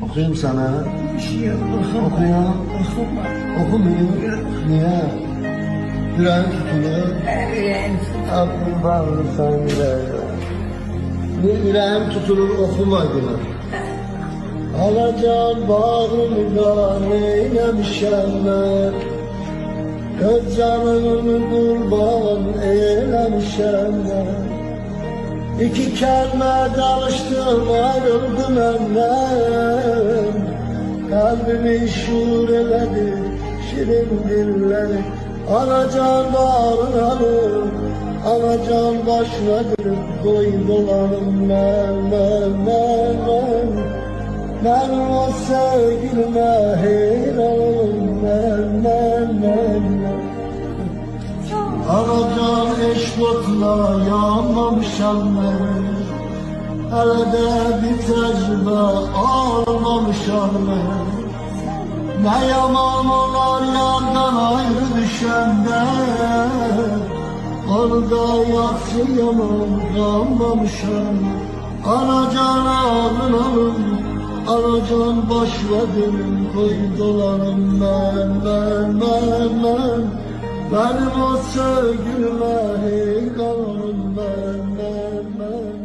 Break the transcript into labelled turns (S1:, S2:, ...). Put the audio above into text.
S1: Okuyayım sana.
S2: Okuma.
S1: Okumayayım. Niye? Yüreğin tutuluyor. Aklım bağlı sende. Yüreğim tutulur okumadın. Alacan bağrımda neylemişem ben. Öz canımı kurban eylemişem ben. İki kelime danıştım ayrıldım benden. Kalbimi şuur eledi şirin dilleri. Anacan bağrına alır, anacan başına gülüp koy dolanım ben. Ben o sevgilime hayranım ben. Anacan eş botla yanmamışam ben. Hele de bir tecrübe almamışam ben. Ne yaman olar yandan ayrı düşende. Orada yatsı yaman kalmamışam. Anacan alın, anacan boş verin, koy dolanım ben. Benim o sevgilime hayranım ben.